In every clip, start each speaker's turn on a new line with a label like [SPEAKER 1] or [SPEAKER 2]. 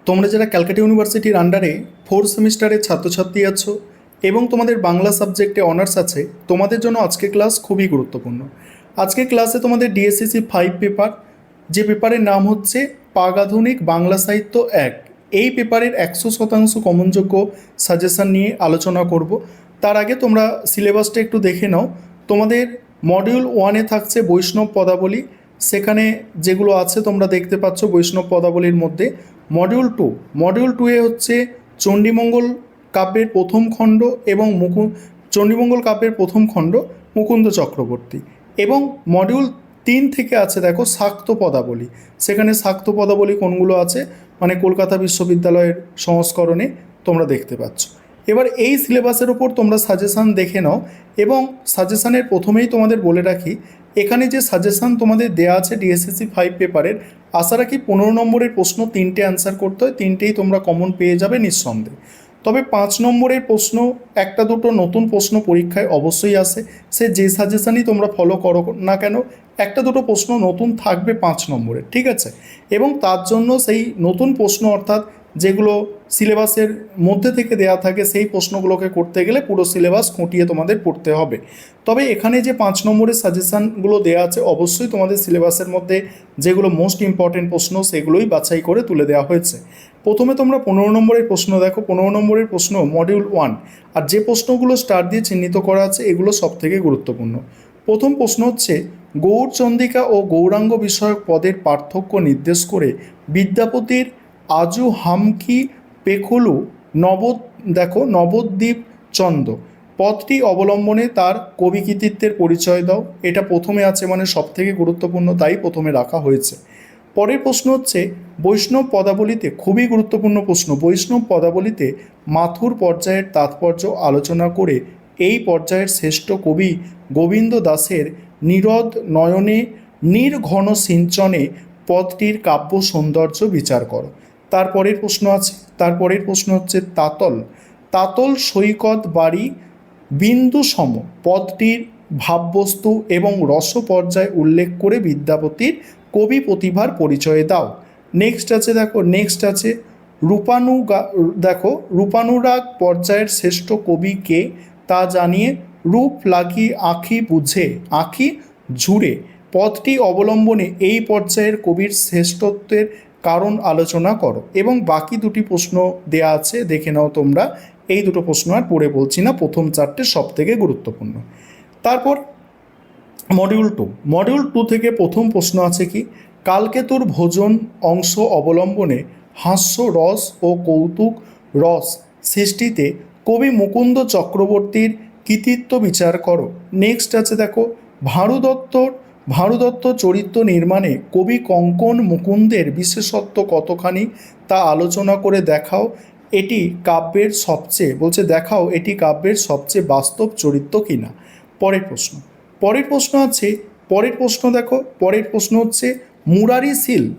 [SPEAKER 1] তোমরা যারা ক্যালকাটা ইউনিভার্সিটির আন্ডারে 4th সেমিস্টারের ছাত্রছাত্রী আছো এবং তোমাদের বাংলা সাবজেক্টে অনার্স আছে, তোমাদের জন্য আজকের ক্লাস খুবই গুরুত্বপূর্ণ। আজকের ক্লাসে তোমাদের ডিএসসিসি 5 পেপার, যে পেপারের নাম হচ্ছে পাগাধুনিক বাংলা সাহিত্য 1, এই পেপারের 100% কমনযোগ্য সাজেশান নিয়ে আলোচনা করব। তার আগে তোমরা সিলেবাসটা একটু দেখে নাও। তোমাদের মডিউল 1-এ থাকছে বৈষ্ণব পদাবলী, সেখানে যেগুলো আছে তোমরা দেখতে পাচ্ছ বৈষ্ণব পদাবলীর মধ্যে। মডিউল 2-এ হচ্ছে চণ্ডীমঙ্গল কাব্যের প্রথম খণ্ড এবং চণ্ডীমঙ্গল কাব্যের প্রথম খণ্ড মুকুন্দ চক্রবর্তী। এবং মডিউল 3 থেকে আছে দেখো শাক্ত পদাবলী, সেখানে শাক্ত পদাবলী কোনগুলো আছে মানে কলকাতা বিশ্ববিদ্যালয়ের সংস্করণে তোমরা দেখতে পাচ্ছ। এবার এই সিলেবাসের ওপর তোমরা সাজেশান দেখে নাও। এবং সাজেশানের প্রথমেই তোমাদের বলে রাখি, এখানে যে সাজেশান তোমাদের দেওয়া আছে ডিএসসিসি 5 পেপারের, আশা রাখি 15 নম্বরের প্রশ্ন 3টে অ্যান্সার করতে হয়, 3টেই তোমরা কমন পেয়ে যাবে নিঃসন্দেহে। তবে 5 নম্বরের প্রশ্ন, একটা দুটো নতুন প্রশ্ন পরীক্ষায় অবশ্যই আসে, সে যে সাজেশানই তোমরা ফলো করো না কেন একটা দুটো প্রশ্ন নতুন থাকবে 5 নম্বরের, ঠিক আছে। এবং তার জন্য সেই নতুন প্রশ্ন অর্থাৎ যেগুলো সিলেবাসের মধ্যে থেকে দেয়া থাকে সেই প্রশ্নগুলোকে করতে গেলে পুরো সিলেবাস খুঁটিয়ে তোমাদের পড়তে হবে। তবে এখানে যে 5 নম্বরের সাজেশানগুলো দেওয়া আছে অবশ্যই তোমাদের সিলেবাসের মধ্যে যেগুলো মোস্ট ইম্পর্টেন্ট প্রশ্ন সেগুলোই বাছাই করে তুলে দেওয়া হয়েছে। প্রথমে তোমরা 15 নম্বরের প্রশ্ন দেখো। 15 নম্বরের প্রশ্ন মডিউল 1, আর যে প্রশ্নগুলো স্টার দিয়ে চিহ্নিত করা আছে এগুলো সবথেকে গুরুত্বপূর্ণ। প্রথম প্রশ্ন হচ্ছে, গৌরচন্দ্রিকা ও গৌরাঙ্গ বিষয়ক পদের পার্থক্য নির্দেশ করে বিদ্যাপতির আজু হামকি পেখলু নবদ্বীপ চন্দ পদটি অবলম্বনে তার কবি কৃতিত্বের পরিচয় দাও। এটা প্রথমে আছে মানে সবথেকে গুরুত্বপূর্ণ, তাই প্রথমে রাখা হয়েছে। পরের প্রশ্ন হচ্ছে, বৈষ্ণব পদাবলীতে, খুবই গুরুত্বপূর্ণ প্রশ্ন, বৈষ্ণব পদাবলীতে মাথুর পর্যায়ের তাৎপর্য আলোচনা করে এই পর্যায়ের শ্রেষ্ঠ কবি গোবিন্দ দাসের নীরদ নয়নে নির্ঘন সিঞ্চনে পদটির কাব্য সৌন্দর্য বিচার করো। তারপরের প্রশ্ন হচ্ছে, তাতল সৈকত বাড়ি বিন্দু সম পদটির ভাববস্তু এবং রস পর্যায় উল্লেখ করে বিদ্যাপতির কবি প্রতিভার পরিচয় দাও। নেক্সট আছে রূপানুরাগ পর্যায়ের শ্রেষ্ঠ কবি কে তা জানিয়ে রূপ লাগি আঁখি ঝুড়ে পদটি অবলম্বনে এই পর্যায়ের কবির শ্রেষ্ঠত্বের কারণ আলোচনা করো। এবং বাকি দুটি প্রশ্ন দেয়া আছে, দেখে নাও তোমরা। এই দুটো প্রশ্ন আর পড়ে বলছি না, প্রথম 4টে সব থেকে গুরুত্বপূর্ণ। তারপর মডিউল 2 থেকে প্রথম প্রশ্ন আছে কি, কালকেতুর ভোজন অংশ অবলম্বনে হাস্য রস ও কৌতুক রস সৃষ্টিতে কবি মুকুন্দ চক্রবর্তীর কৃতিত্ব বিচার করো। নেক্সট আছে দেখো, ভানুদত্ত চরিত্র নির্মাণে কবি কঙ্কন মুকুন্দের বিশেষত্ব কতখানি তা আলোচনা করে দেখাও এটি কাব্যের সবচেয়ে বাস্তব চরিত্র কিনা। পরের প্রশ্ন হচ্ছে,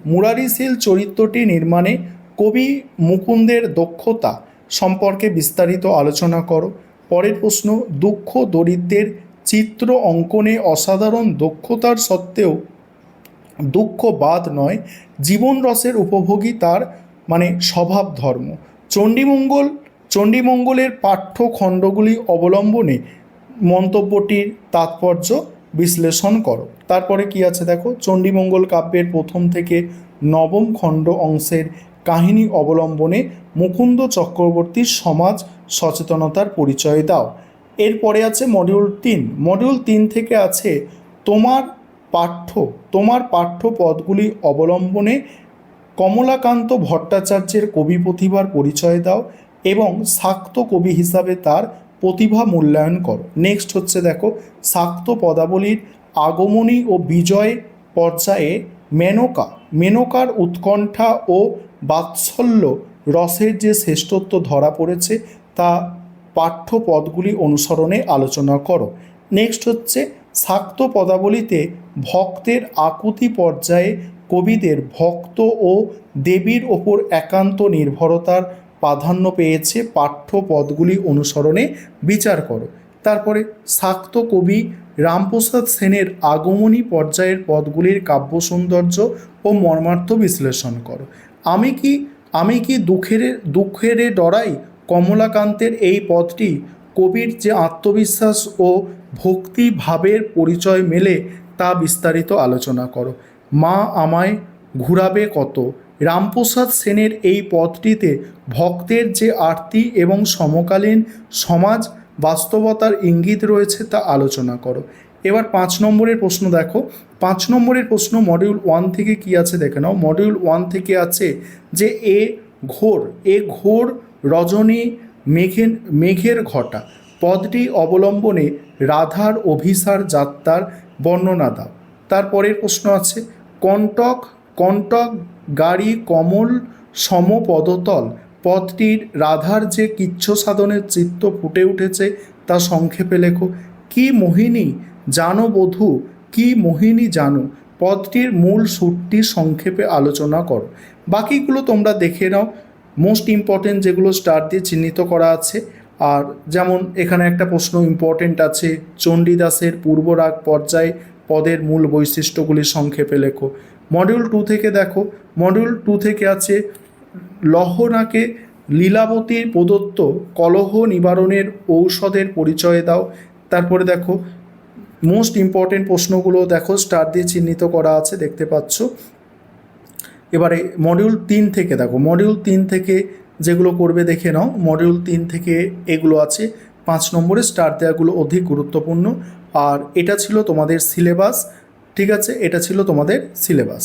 [SPEAKER 1] মুরারিশীল চরিত্রটি নির্মাণে কবি মুকুন্দের দক্ষতা সম্পর্কে বিস্তারিত আলোচনা করো। পরের প্রশ্ন, দুঃখ দরিদ্রের চিত্র অঙ্কনে অসাধারণ দক্ষতার সত্ত্বেও দুঃখ বাদ নয়, জীবন রসের উপভোগী তার স্বভাব ধর্ম। চণ্ডীমঙ্গলের পাঠ্যখণ্ডগুলি অবলম্বনে মন্তব্যটির তাৎপর্য বিশ্লেষণ করো। তারপরে কি আছে দেখো, চণ্ডীমঙ্গল কাব্যের প্রথম থেকে নবম খণ্ড অংশের কাহিনী অবলম্বনে মুকুন্দ চক্রবর্তীর সমাজ সচেতনতার পরিচয় দাও। এরপরে আছে মডিউল 3 থেকে আছে তোমার পাঠ্য পদগুলি অবলম্বনে কমলাকান্ত ভট্টাচার্যের কবি প্রতিভার পরিচয় দাও এবং শাক্ত কবি হিসাবে তার প্রতিভা মূল্যায়ন করো। নেক্সট হচ্ছে দেখো, শাক্ত পদাবলীর আগমনী ও বিজয় পর্যায়ে মেনকার উৎকণ্ঠা ও বাৎসল্য রসের যে শ্রেষ্ঠত্ব ধরা পড়েছে তা পাঠ্য পদগুলি অনুসরণে আলোচনা করো। নেক্সট হচ্ছে, শাক্ত পদাবলীতে ভক্তের আকুতি পর্যায়ে কবিদের ভক্ত ও দেবীর ওপর একান্ত নির্ভরতার প্রাধান্য পেয়েছে, পাঠ্য পদগুলি অনুসরণে বিচার করো। তারপরে শাক্ত কবি রামপ্রসাদ সেনের আগমনী পর্যায়ের পদগুলির কাব্য সৌন্দর্য ও মর্মার্থ বিশ্লেষণ করো। আমি কি দুঃখেরে ডরাই, কমলাকান্তের এই পদটি কবির যে আত্মবিশ্বাস ও ভক্তি ভাবের পরিচয় মেলে তা বিস্তারিত আলোচনা করো। মা আমায় ঘুরাবে কত, রামপ্রসাদ সেনের এই পদটিতে ভক্তের যে আরতি এবং সমকালীন সমাজ বাস্তবতার ইঙ্গিত রয়েছে তা আলোচনা করো। এবার 5 নম্বরের প্রশ্ন দেখো। 5 নম্বরের প্রশ্ন মডিউল 1 থেকে কি আছে দেখে নাও। মডিউল 1 থেকে আছে যে এ ঘোর রজনী মেঘের ঘটা পদটি অবলম্বনে রাধার অভিসার যাত্রার বর্ণনা দাও। তারপরের প্রশ্ন আছে কণ্টক গাড়ি কমল সমপদতল পদটির রাধার যে কিচ্ছ সাধনের চিত্ত ফুটে উঠেছে তা সংক্ষেপে লেখো। কি মোহিনী জানো বধূ, কি মোহিনী জানো পদটির মূল সুরটি সংক্ষেপে আলোচনা করো। বাকিগুলো তোমরা দেখে নাও, মোস্ট ইম্পর্টেন্ট যেগুলো স্টার দিয়ে চিহ্নিত করা আছে। আর যেমন এখানে একটা প্রশ্ন ইম্পর্টেন্ট আছে, চণ্ডীদাসের পূর্বরাগ পর্যায়ে পদের মূল বৈশিষ্ট্যগুলি সংক্ষেপে লেখো। মডিউল 2 থেকে দেখো, মডিউল 2 থেকে আছে লহনাকে লীলাবতীর প্রদত্ত কলহ নিবারণের ঔষধের পরিচয় দাও। তারপরে দেখো মোস্ট ইম্পর্টেন্ট প্রশ্নগুলো দেখো স্টার দিয়ে চিহ্নিত করা আছে, দেখতে পাচ্ছ। এবারে মডিউল 3 থেকে দেখো, মডিউল 3 থেকে যেগুলো করবে দেখে নাও। মডিউল 3 থেকে এগুলো আছে 5 নম্বরে স্টার দেওয়াগুলো অধিক গুরুত্বপূর্ণ। আর এটা ছিল তোমাদের সিলেবাস, ঠিক আছে, এটা ছিল তোমাদের সিলেবাস।